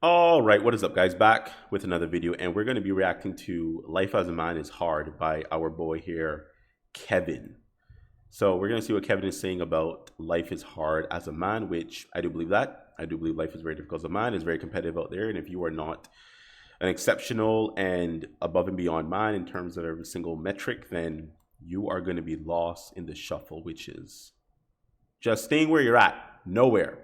All right, what is up, guys? Back with another video, and we're going to be reacting to Life as a Man is Hard by our boy here, Kevin. So, we're going to see what Kevin is saying about life is hard as a man, which I do believe that. I do believe life is very difficult as a man, it's very competitive out there, and if you are not an exceptional and above and beyond man in terms of every single metric, then you are going to be lost in the shuffle, which is just staying where you're at, nowhere.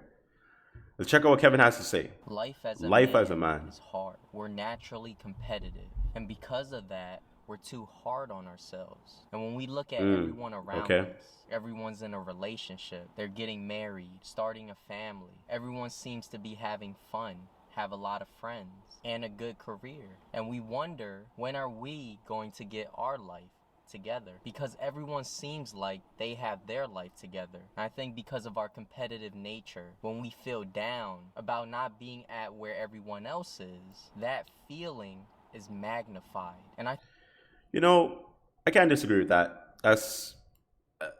Let's check out what Kevin has to say. Life as a Man. man is hard. We're naturally competitive. And because of that, we're too hard on ourselves. And when we look at everyone around Okay. us, everyone's in a relationship. They're getting married, starting a family. Everyone seems to be having fun, have a lot of friends, and a good career. And we wonder, when are we going to get our life together? Because everyone seems like they have their life together. And I think because of our competitive nature, when we feel down about not being at where everyone else is, that feeling is magnified. And You know, I can't disagree with that. That's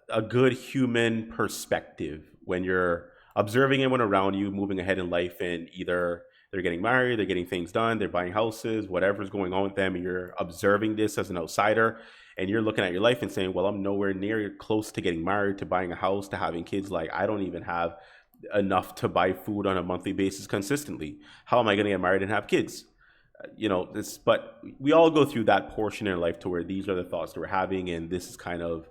a good human perspective when you're observing everyone around you moving ahead in life, and either they're getting married, they're getting things done, they're buying houses, whatever's going on with them, and you're observing this as an outsider, and you're looking at your life and saying, well, I'm nowhere near close to getting married, to buying a house, to having kids. Like, I don't even have enough to buy food on a monthly basis consistently. How am I going to get married and have kids? This, but we all go through that portion in life to where these are the thoughts that we're having, and this is kind of,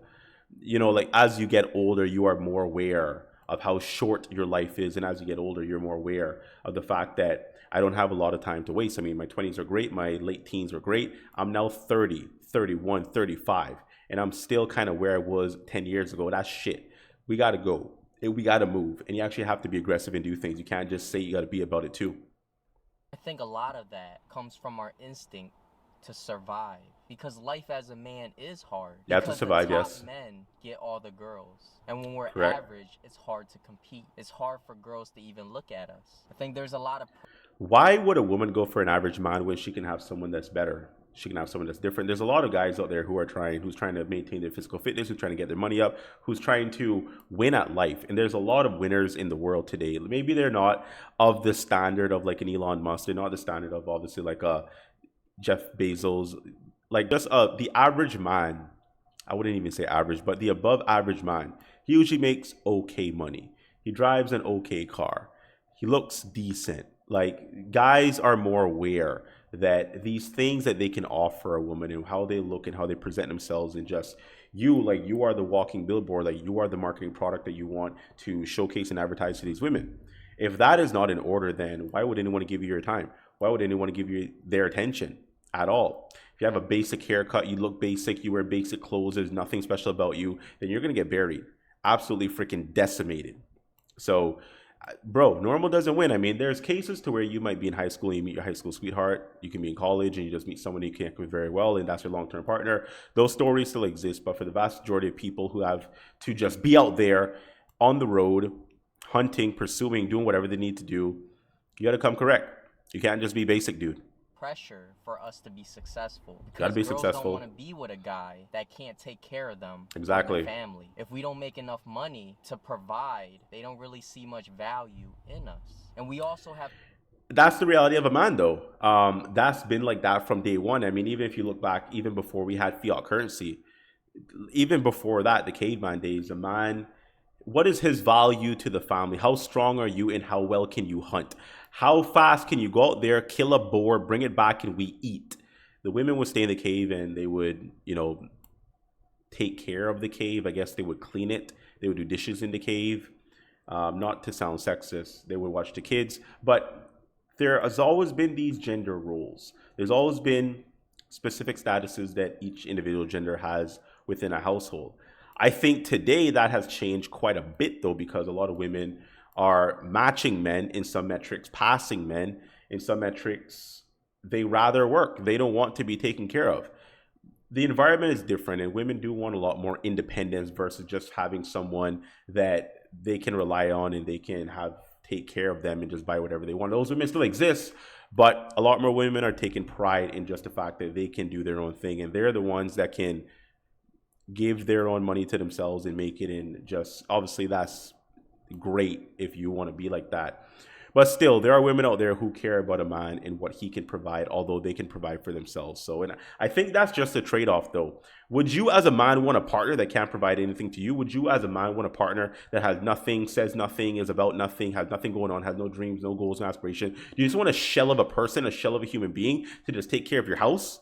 like, as you get older, you are more aware of how short your life is, and as you get older, you're more aware of the fact that I don't have a lot of time to waste. I mean, my 20s are great, my late teens were great. I'm now 30, 31, 35, and I'm still kind of where I was 10 years ago. That's shit. We got to go. We got to move, and you actually have to be aggressive and do things. You can't just say you got to be about it too. I think a lot of that comes from our instinct to survive, because life as a man is hard. You have to Because the survive, top yes. men get all the girls, and when we're Correct. average, it's hard to compete. It's hard for girls to even look at us. I think there's a lot of Why would a woman go for an average man when she can have someone that's better? She can have someone that's different. There's a lot of guys out there who's trying to maintain their physical fitness, who's trying to get their money up, who's trying to win at life. And there's a lot of winners in the world today. Maybe they're not of the standard of like an Elon Musk. They're not the standard of obviously like a Jeff Bezos. Like just the average man. I wouldn't even say average, but the above average man. He usually makes okay money. He drives an okay car. He looks decent. Like, guys are more aware that these things that they can offer a woman and how they look and how they present themselves, and just you, like, you are the walking billboard, like you are the marketing product that you want to showcase and advertise to these women. If that is not in order, then why would anyone give you your time? Why would anyone give you their attention at all? If you have a basic haircut, you look basic, you wear basic clothes, there's nothing special about you, then you're gonna get buried, absolutely freaking decimated. So, bro, normal doesn't win. I mean, there's cases to where you might be in high school and you meet your high school sweetheart. You can be in college and you just meet someone you connect with very well, and that's your long term partner. Those stories still exist, but for the vast majority of people who have to just be out there on the road, hunting, pursuing, doing whatever they need to do, you got to come correct. You can't just be basic, dude. pressure for us to be successful, Got to because be girls don't want successful. to be with a guy that can't take care of them and their Exactly. family. If we don't make enough money to provide, they don't really see much value in us. And we also have That's the reality of a man, though. That's been like that from day one. I mean, even if you look back, even before we had fiat currency, even before that, the caveman days, a man, what is his value to the family? How strong are you, and how well can you hunt? How fast can you go out there, kill a boar, bring it back, and we eat? The women would stay in the cave, and they would, take care of the cave. I guess they would clean it. They would do dishes in the cave. Not to sound sexist, they would watch the kids. But there has always been these gender roles. There's always been specific statuses that each individual gender has within a household. I think today that has changed quite a bit, though, because a lot of women are matching men in some metrics, passing men in some metrics. They rather work. They don't want to be taken care of. The environment is different, and women do want a lot more independence versus just having someone that they can rely on and they can have take care of them and just buy whatever they want. Those women still exist, but a lot more women are taking pride in just the fact that they can do their own thing, and they're the ones that can give their own money to themselves and make it. In just obviously that's great if you want to be like that. But still, there are women out there who care about a man and what he can provide, although they can provide for themselves. So, and I think that's just a trade off, though. Would you, as a man, want a partner that can't provide anything to you? Would you, as a man, want a partner that has nothing, says nothing, is about nothing, has nothing going on, has no dreams, no goals, no aspiration? Do you just want a shell of a person, a shell of a human being to just take care of your house?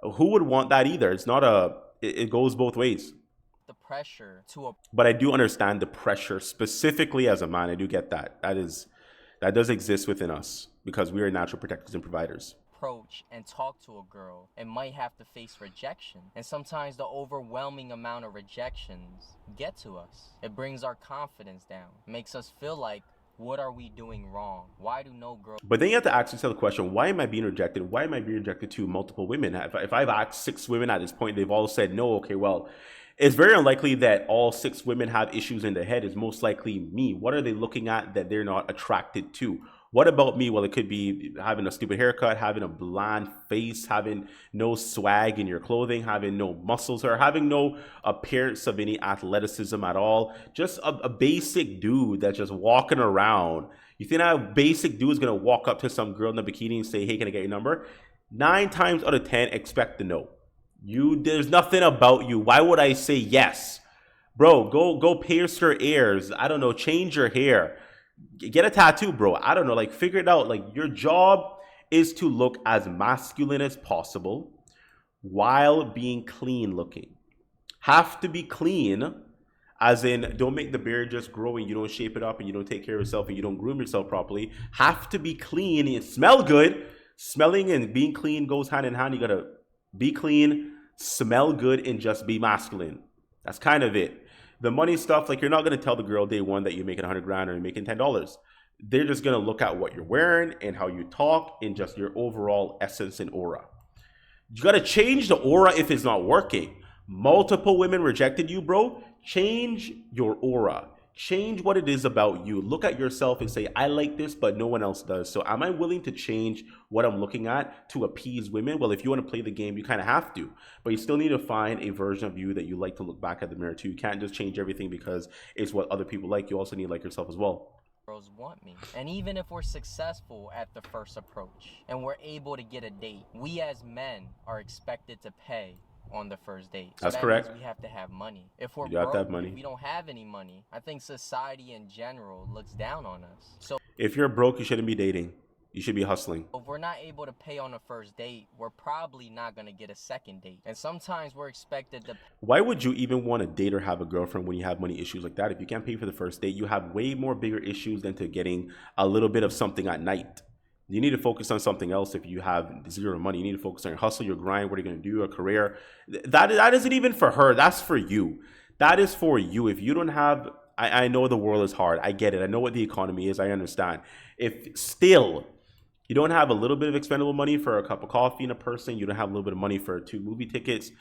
Who would want that either? It's not a, it goes both ways. The pressure to But I do understand the pressure, specifically as a man. I do get that. That does exist within us because we are natural protectors and providers. approach and talk to a girl and might have to face rejection. And sometimes the overwhelming amount of rejections get to us. It brings our confidence down, makes us feel like, what are we doing wrong? Why do no girls? But then you have to ask yourself the question, why am I being rejected? Why am I being rejected to multiple women? If I've asked 6 women at this point, they've all said no, okay, well, it's very unlikely that all 6 women have issues in their head. It's most likely me. What are they looking at that they're not attracted to? What about me? Well, it could be having a stupid haircut, having a bland face, having no swag in your clothing, having no muscles, or having no appearance of any athleticism at all. Just a basic dude that's just walking around. You think that a basic dude is going to walk up to some girl in a bikini and say, hey, can I get your number? 9 times out of 10, expect the no. There's nothing about you. Why would I say yes? Bro, go pierce your ears. I don't know, change your hair. Get a tattoo, bro. I don't know, like figure it out. Like your job is to look as masculine as possible while being clean looking. Have to be clean, as in don't make the beard just grow and you don't shape it up and you don't take care of yourself and you don't groom yourself properly. Have to be clean and smell good. Smelling and being clean goes hand in hand. You gotta be clean, smell good, and just be masculine. That's kind of it. The money stuff, like you're not going to tell the girl day one that you're making 100 grand or you're making $10. They're just going to look at what you're wearing and how you talk and just your overall essence and aura. You got to change the aura if it's not working. Multiple women rejected you, bro. Change your aura. Change what it is about you. Look at yourself and say, I like this, but no one else does. So am I willing to change what I'm looking at to appease women? Well, if you want to play the game, you kind of have to. But you still need to find a version of you that you like to look back at the mirror to. You can't just change everything because it's what other people like. You also need to like yourself as well. Girls want me. And even if we're successful at the first approach and we're able to get a date, we as men are expected to pay on the first date. So That's that correct. means we have to have money. If we're You have broke, to have money. if we don't have any money, I think society in general looks down on us. So If you're broke, you shouldn't be dating. You should be hustling. if we're not able to pay on the first date, we're probably not going to get a second date. And sometimes we're expected to Why would you even want to date or have a girlfriend when you have money issues like that? If you can't pay for the first date, you have way more bigger issues than to getting a little bit of something at night. You need to focus on something else. If you have zero money, you need to focus on your hustle, your grind, what are you going to do, a career. That isn't even for her. That's for you. That is for you. If you don't have, I know the world is hard. I get it. I know what the economy is. I understand. If still you don't have a little bit of expendable money for a cup of coffee and a person, you don't have a little bit of money for 2 movie tickets.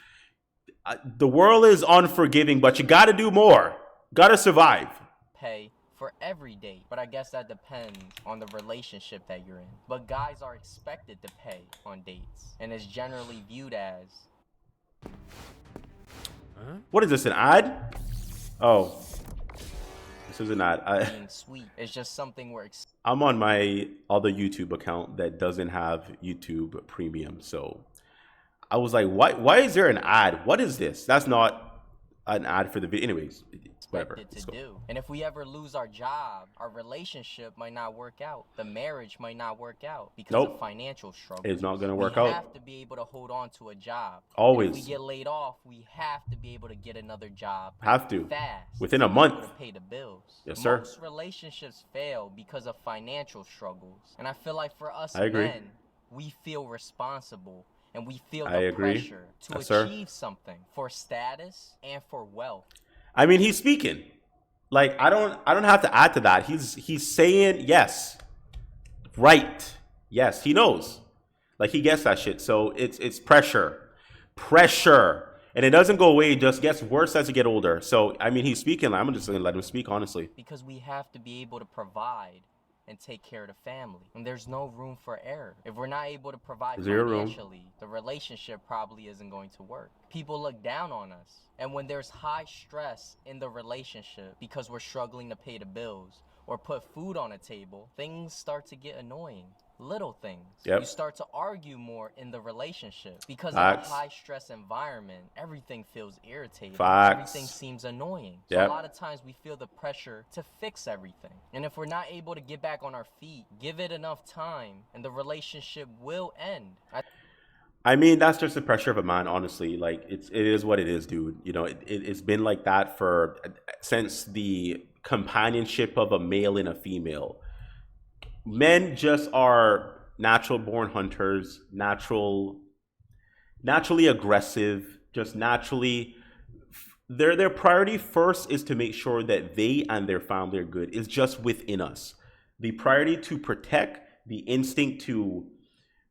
The world is unforgiving, but you got to do more. Got to survive. pay for every date. But I guess that depends on the relationship that you're in. But guys are expected to pay on dates and is generally viewed as What is this, an ad? Oh, this is an ad. being sweet. It's just something we're I'm on my other YouTube account that doesn't have YouTube Premium. So I was like, why is there an ad? What is this? That's not an ad for the video. Anyways, whatever. expected to do. And if we ever lose our job, our relationship might not work out. The marriage might not work out because Nope. of financial struggle. It's not going to work We out. have to be able to hold on to a job. Always. And if we get laid off, we have to be able to get another job Have to. fast. Within to a be month. able to pay the bills. Yes, sir. Most relationships fail because of financial struggles. And I feel like for us I agree. men, we feel responsible and we feel I the agree. pressure to Yes, sir. achieve something for status and for wealth. I mean, he's speaking. Like, I don't have to add to that. He's saying yes. Right. Yes, he knows. Like, he gets that shit. So it's pressure. Pressure. And it doesn't go away, it just gets worse as you get older. So I mean, he's speaking. I'm just gonna let him speak, honestly. Because we have to be able to provide and take care of the family. And there's no room for error. If we're not able to provide Zero room. financially, the relationship probably isn't going to work. People look down on us. And when there's high stress in the relationship because we're struggling to pay the bills, or put food on a table, things start to get annoying. Little things. Yep. You start to argue more in the relationship because in a Facts. high stress environment, everything feels irritating. Facts. Everything seems annoying. So Yep. a lot of times we feel the pressure to fix everything. And if we're not able to get back on our feet, give it enough time and the relationship will end. I mean, that's just the pressure of a man, honestly. Like, it is what it is, dude. You know, it's been like that for since the companionship of a male and a female. Men just are natural born hunters, naturally aggressive, just naturally their priority first is to make sure that they and their family are good. It's just within us. The priority to protect, the instinct to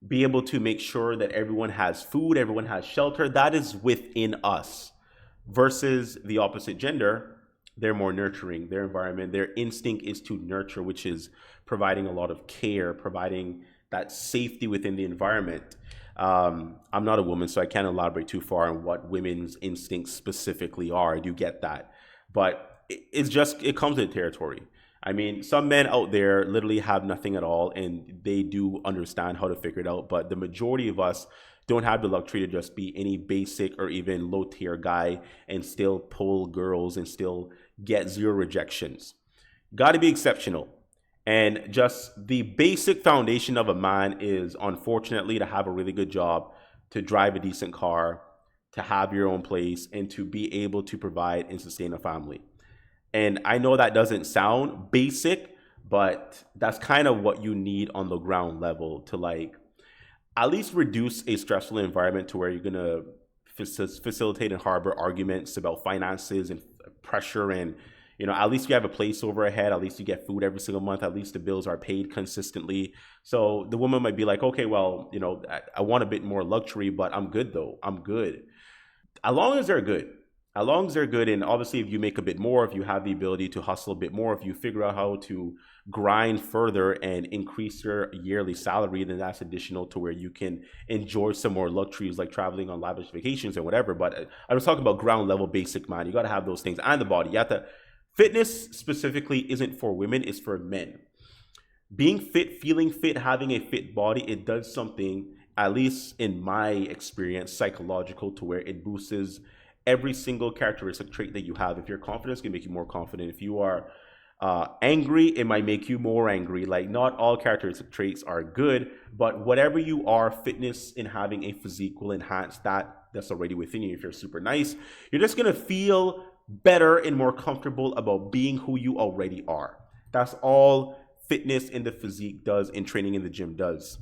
be able to make sure that everyone has food, everyone has shelter, that is within us. Versus the opposite gender, they're more nurturing. Their environment, their instinct is to nurture, which is providing a lot of care, providing that safety within the environment. I'm not a woman, so I can't elaborate too far on what women's instincts specifically are. I do get that. But it comes with territory. I mean, some men out there literally have nothing at all and they do understand how to figure it out. But the majority of us don't have the luxury to just be any basic or even low tier guy and still pull girls and still get zero rejections. Got to be exceptional. And just the basic foundation of a man is, unfortunately, to have a really good job, to drive a decent car, to have your own place, and to be able to provide and sustain a family. And I know that doesn't sound basic, but that's kind of what you need on the ground level to, like, at least reduce a stressful environment to where you're going to facilitate and harbor arguments about finances and pressure. And, you know, at least you have a place over ahead. At least you get food every single month. At least the bills are paid consistently. So the woman might be like, okay, well, you know, I want a bit more luxury, but I'm good though. I'm good. As long as they're good. As long as they're good, and obviously if you make a bit more, if you have the ability to hustle a bit more, if you figure out how to grind further and increase your yearly salary, then that's additional to where you can enjoy some more luxuries like traveling on lavish vacations and whatever. But I was talking about ground level basic, man. You got to have those things, and the body. You have to. Fitness specifically isn't for women, it's for men. Being fit, feeling fit, having a fit body, it does something, at least in my experience, psychological, to where it boosts every single characteristic trait that you have. If you're confident, it's gonna make you more confident. If you are angry, it might make you more angry. Like, not all characteristic traits are good, but whatever you are, fitness and having a physique will enhance that's already within you. If you're super nice, you're just gonna feel better and more comfortable about being who you already are. That's all fitness in the physique does and training in the gym does.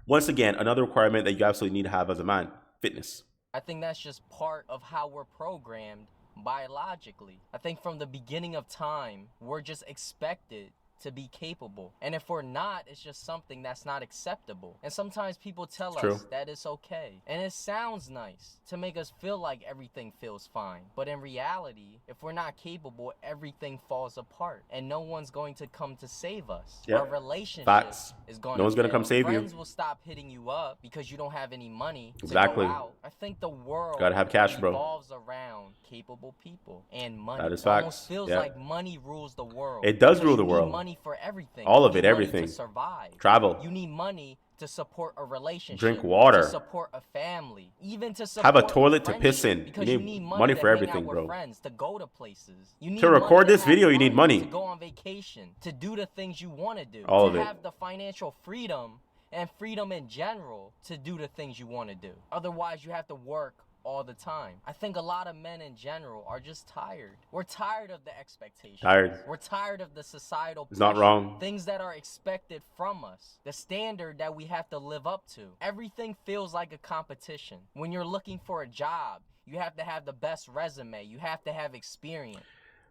Once again, another requirement that you absolutely need to have as a man, fitness. I think that's just part of how we're programmed biologically. I think from the beginning of time, we're just expected to be capable. And if we're not, it's just something that's not acceptable. And sometimes people tell us that it's okay. And it sounds nice to make us feel like everything feels fine. But in reality, if we're not capable, everything falls apart. And no one's going to come to save us. Yep. Our relationship is going No one's going to come save you. Friends will stop hitting you up because you don't have any money to Exactly. go out. I think the world Gotta have cash, bro. revolves around capable people and money. That is It facts. almost feels Yeah. like money rules the world. It does Because rule the you need world. money for everything. All of You it, need money everything. to survive. Travel. You need money to support a relationship. Drink water. To support a family. Even to support Have a toilet to friendship, piss in. Because You you need need money to for hang everything, out with bro. friends, to go to places. You need To money record this have video, you need fun, money. To go on vacation. To do the things you want to do. All to of it. have the financial freedom and freedom in general to do the things you want to do. Otherwise, you have to work all the time. I think a lot of men in general are just tired. We're tired of the expectations. Tired. We're tired of the societal It's not pressure, wrong. things that are expected from us, the standard that we have to live up to. Everything feels like a competition. When you're looking for a job, you have to have the best resume. You have to have experience.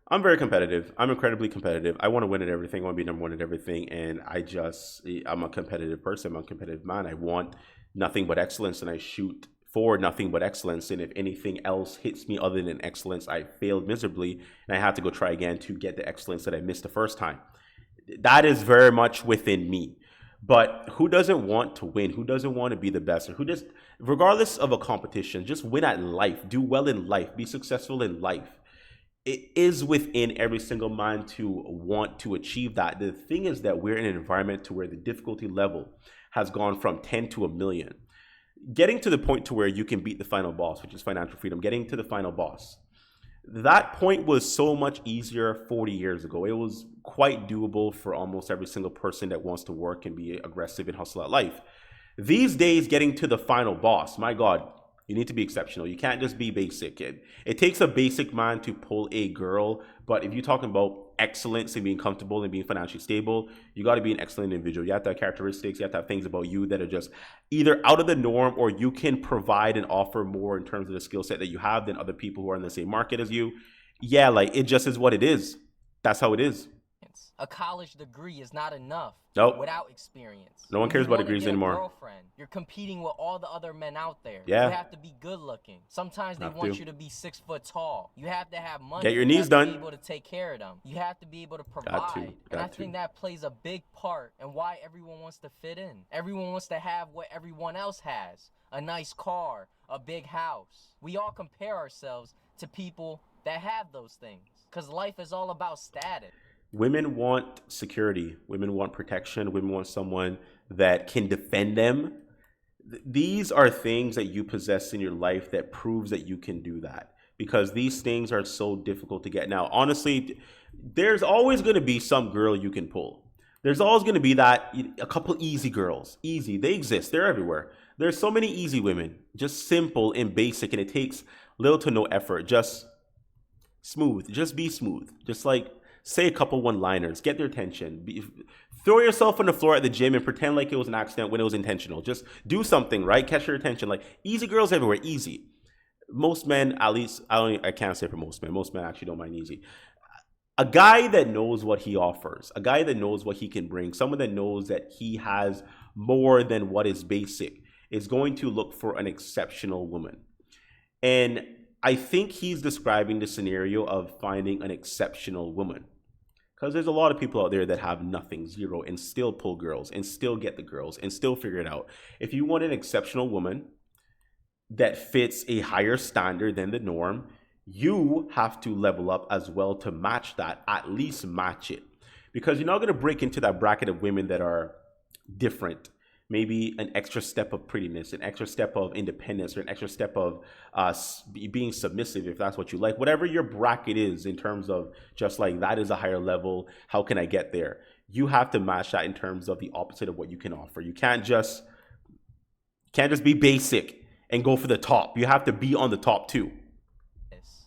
I'm very competitive. I'm incredibly competitive. I want to win at everything. I want to be number one at everything. And I'm a competitive person. I'm a competitive man. I want nothing but excellence, and I shoot for nothing but excellence. And if anything else hits me other than excellence, I failed miserably, and I have to go try again to get the excellence that I missed the first time. That is very much within me. But who doesn't want to win? Who doesn't want to be the best? Or who just, regardless of a competition, just win at life. Do well in life. Be successful in life. it is within every single man to want to achieve that. The thing is that we're in an environment to where the difficulty level has gone from 10 to a million. Getting to the point to where you can beat the final boss, which is financial freedom, getting to the final boss, that point was so much easier 40 years ago. It was quite doable for almost every single person that wants to work and be aggressive and hustle at life. These days, getting to the final boss, my God, you need to be exceptional. You can't just be basic. It takes a basic man to pull a girl, but if you're talking about excellence and being comfortable and being financially stable, you got to be an excellent individual. You have to have characteristics, you have to have things about you that are just either out of the norm, or you can provide and offer more in terms of the skill set that you have than other people who are in the same market as you. Yeah, like it just is what it is. That's how it is. A college degree is not enough Nope. without experience. No one cares about degrees anymore. Girlfriend, you're competing with all the other men out there. Yeah. You have to be good looking. Sometimes they want you to be 6 foot tall. You have to have money. Get your knees done. You have to be able to take care of them. You have to be able to provide. And I think that plays a big part in why everyone wants to fit in. Everyone wants to have what everyone else has. A nice car, a big house. We all compare ourselves to people that have those things, because life is all about status. Women want security. Women want protection. Women want someone that can defend them. These are things that you possess in your life that proves that you can do that, because these things are so difficult to get. Now, honestly, there's always going to be some girl you can pull. There's always going to be a couple easy girls. Easy. They exist. They're everywhere. There's so many easy women, just simple and basic, and it takes little to no effort. Just smooth. Just be smooth. Just like say a couple one-liners, get their attention. Throw yourself on the floor at the gym and pretend like it was an accident when it was intentional. Just do something, right? Catch their attention. Like easy girls everywhere, easy. Most men, at least, I can't say for most men. Most men actually don't mind easy. A guy that knows what he offers, a guy that knows what he can bring, someone that knows that he has more than what is basic, is going to look for an exceptional woman. And I think he's describing the scenario of finding an exceptional woman. Because there's a lot of people out there that have nothing, zero, and still pull girls, and still get the girls, and still figure it out. If you want an exceptional woman that fits a higher standard than the norm, you have to level up as well to match that, at least match it. Because you're not going to break into that bracket of women that are different. Maybe an extra step of prettiness, an extra step of independence, or an extra step of being submissive, if that's what you like. Whatever your bracket is in terms of just like that is a higher level, how can I get there? You have to match that in terms of the opposite of what you can offer. You can't just be basic and go for the top. You have to be on the top too.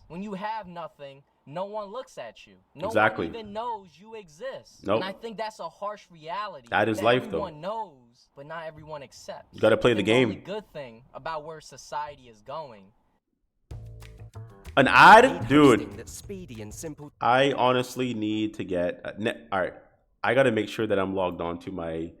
When you have nothing, no one looks at you. No Exactly. one even knows you exist. Nope. And I think that's a harsh reality. That is life, though. Everyone knows, but not everyone accepts. You got to play the game. The only good thing about where society is going. An ad? Dude, I honestly need to get... all right, I got to make sure that I'm logged on to my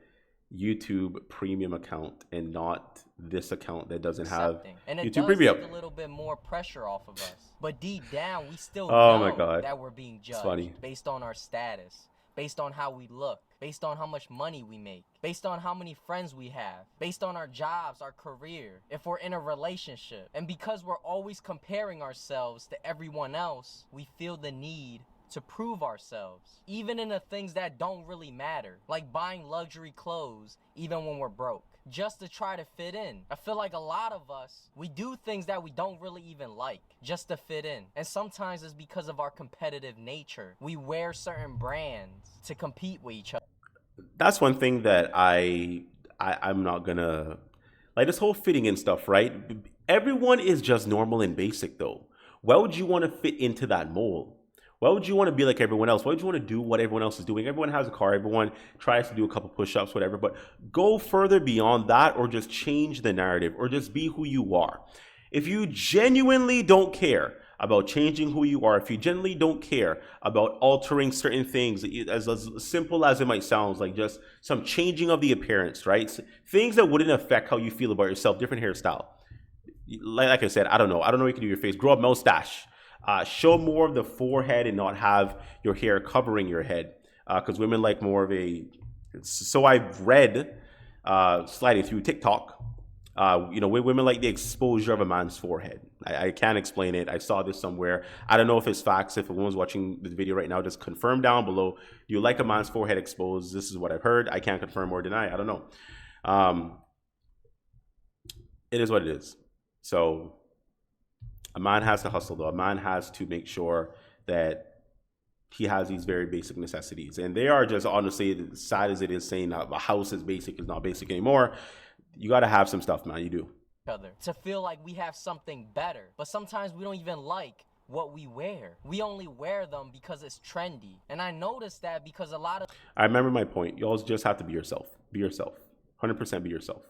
YouTube premium account and not this account that doesn't have YouTube premium. Take a little bit more pressure off of us, but deep down we still my God. that we're being judged based on our status, based on how we look, based on how much money we make, based on how many friends we have, based on our jobs, our career, if we're in a relationship. And because we're always comparing ourselves to everyone else, we feel the need to prove ourselves, even in the things that don't really matter, like buying luxury clothes even when we're broke, just to try to fit in. I feel like a lot of us, we do things that we don't really even like just to fit in. And sometimes it's because of our competitive nature. We wear certain brands to compete with each other. That's one thing that I'm not gonna like, this whole fitting in stuff, right? Everyone is just normal and basic though. Why would you want to fit into that mold? Why would you want to be like everyone else? Why would you want to do what everyone else is doing? Everyone has a car. Everyone tries to do a couple push-ups, whatever. But go further beyond that, or just change the narrative, or just be who you are. If you genuinely don't care about changing who you are, if you genuinely don't care about altering certain things, as simple as it might sound, like just some changing of the appearance, right? Things that wouldn't affect how you feel about yourself, different hairstyle. Like I said, I don't know. You can do your face. Grow a mustache. Show more of the forehead and not have your hair covering your head, because women like more of a... So I've read, sliding through TikTok, Women like the exposure of a man's forehead. I can't explain it. I saw this somewhere. I don't know if it's facts. If a woman's watching this video right now, just confirm down below. Do you like a man's forehead exposed? This is what I've heard. I can't confirm or deny. I don't know. It is what it is. So a man has to hustle, though. A man has to make sure that he has these very basic necessities. And they are just, honestly, as sad as it is saying that a house is basic is not basic anymore, you got to have some stuff, man. You do. To feel like we have something better. But sometimes we don't even like what we wear. We only wear them because it's trendy. And I noticed that because a lot of... I remember my point. You always just have to be yourself. Be yourself. 100% be yourself.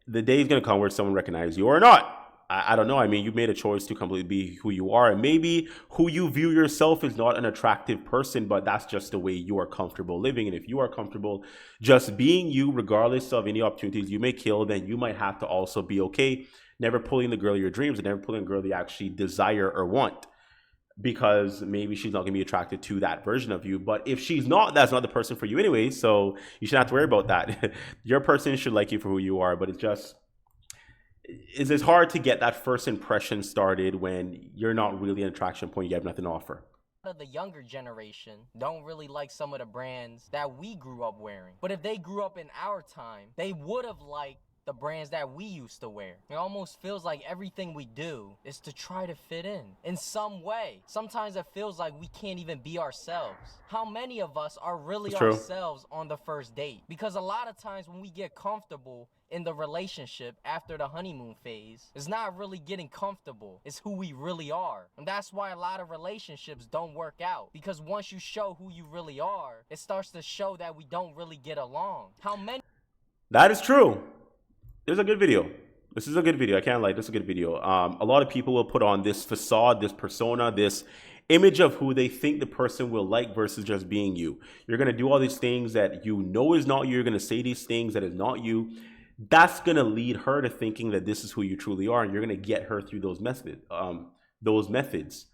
The day is going to come where someone recognizes you or not. I don't know. I mean, you made a choice to completely be who you are. And maybe who you view yourself is not an attractive person, but that's just the way you are comfortable living. And if you are comfortable just being you, regardless of any opportunities you may kill, then you might have to also be okay never pulling the girl of your dreams and never pulling a girl you actually desire or want. Because maybe she's not going to be attracted to that version of you. But if she's not, that's not the person for you anyway. So you shouldn't have to worry about that. Your person should like you for who you are. But it's hard to get that first impression started when you're not really an attraction point. You have nothing to offer. The younger generation don't really like some of the brands that we grew up wearing. But if they grew up in our time, they would have liked the brands that we used to wear. It almost feels like everything we do is to try to fit in some way. Sometimes it feels like we can't even be ourselves. How many of us are really ourselves on the first date? Because a lot of times when we get comfortable in the relationship after the honeymoon phase, it's not really getting comfortable. It's who we really are. And that's why a lot of relationships don't work out. Because once you show who you really are, it starts to show that we don't really get along. That is true. There's a good video. This is a good video. I can't lie. This is a good video. A lot of people will put on this facade, this persona, this image of who they think the person will like versus just being you. You're going to do all these things that you know is not you. You're going to say these things that is not you. That's going to lead her to thinking that this is who you truly are. And you're going to get her through those methods.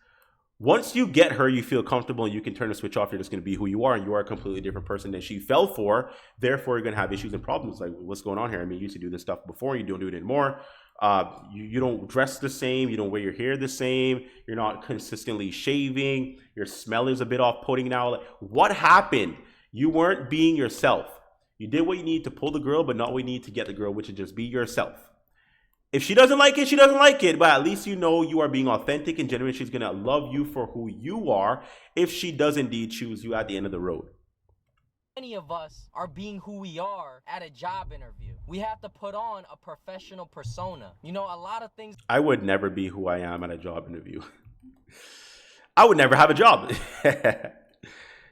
Once you get her, you feel comfortable and you can turn the switch off. You're just going to be who you are, and you are a completely different person than she fell for. Therefore, you're going to have issues and problems. Like, what's going on here? I mean, you used to do this stuff before. You don't do it anymore. You don't dress the same. You don't wear your hair the same. You're not consistently shaving. Your smell is a bit off-putting now. Like, what happened? You weren't being yourself. You did what you need to pull the girl, but not what you need to get the girl, which is just be yourself. If she doesn't like it, she doesn't like it. But at least you know you are being authentic and genuine. She's going to love you for who you are if she does indeed choose you at the end of the road. Many of us are being who we are at a job interview. We have to put on a professional persona. You know, a lot of things... I would never be who I am at a job interview. I would never have a job.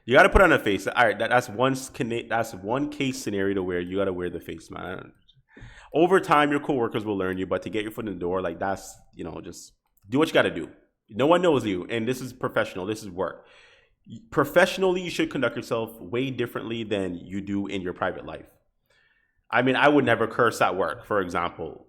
You got to put on a face. All right, that's one case scenario where you got to wear the face, man. Over time, your coworkers will learn you, but to get your foot in the door, like that's, just do what you got to do. No one knows you, and this is professional. This is work. Professionally, you should conduct yourself way differently than you do in your private life. I mean, I would never curse at work, for example.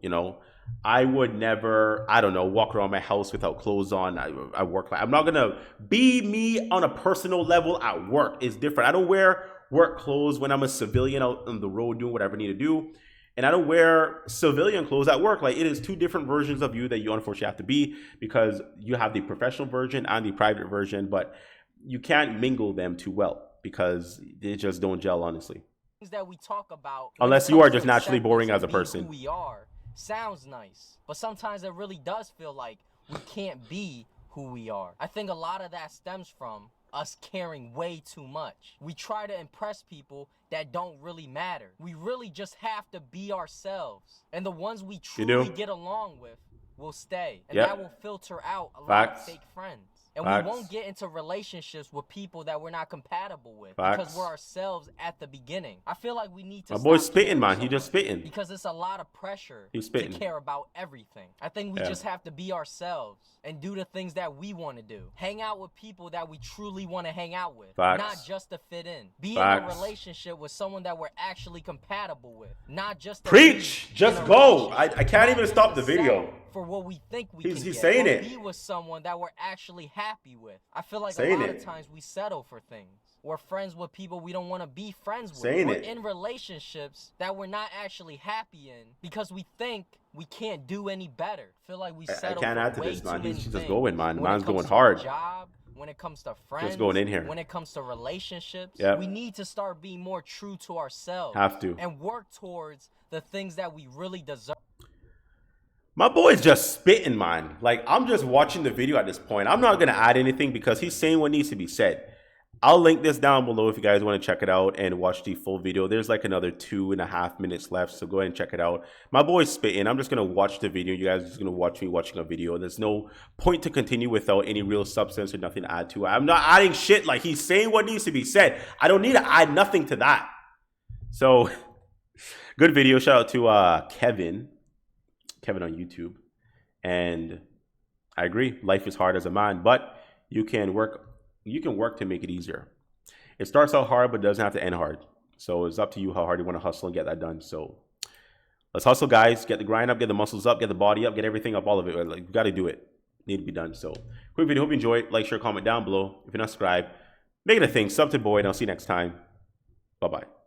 I would never, walk around my house without clothes on. I work. I'm not going to be me on a personal level at work. It's different. I don't wear work clothes when I'm a civilian out on the road doing whatever I need to do. And I don't wear civilian clothes at work. Like, it is two different versions of you that you unfortunately have to be, because you have the professional version and the private version, but you can't mingle them too well because they just don't gel, honestly. Things that we talk about, unless you are just naturally boring as a person. Who we are sounds nice, but sometimes it really does feel like we can't be who we are. I think a lot of that stems from us caring way too much. We try to impress people that don't really matter. We really just have to be ourselves. And the ones we truly get along with will stay. And that will filter out a lot of fake friends. And we won't get into relationships with people that we're not compatible with because we're ourselves at the beginning. I feel like we need to. My boy's spitting, man. He just spitting. Because it's a lot of pressure to care about everything. I think we just have to be ourselves and do the things that we want to do. Hang out with people that we truly want to hang out with, not just to fit in. Be in a relationship with someone that we're actually compatible with, not just to preach. Just go. I can't even stop the video. For what we think we can he's saying it. Be with someone that we're actually happy with. I feel like a lot of times we settle for things. we're friends with people we don't want to be friends with. Saying We're it. in relationships that we're not actually happy in because we think we can't do any better. Feel like we I settle can't for add to way this, too man. many He's just things. going, man. When it Man's comes going to hard. our job, when it comes to friends, Just going in here. when it comes to relationships, Yep. we need to start being more true to ourselves. Have to. And work towards the things that we really deserve. My boy's just spitting, man. Like, I'm just watching the video at this point. I'm not going to add anything because he's saying what needs to be said. I'll link this down below if you guys want to check it out and watch the full video. There's like another 2.5 minutes left, so go ahead and check it out. My boy's spitting. I'm just going to watch the video. You guys are just going to watch me watching a video. There's no point to continue without any real substance or nothing to add to it. I'm not adding shit. Like, he's saying what needs to be said. I don't need to add nothing to that. So, good video. Shout out to Kevin on YouTube. And I agree, life is hard as a man, but you can work to make it easier. It starts out hard, but it doesn't have to end hard. So it's up to you how hard you want to hustle and get that done. So let's hustle, guys. Get the grind up, get the muscles up, get the body up, get everything up, all of it. Like, you got to do it. Need to be done. So quick video. Hope you enjoyed. Like, share, comment down below. If you're not subscribed, make it a thing. Sub to the boy, and I'll see you next time. Bye-bye.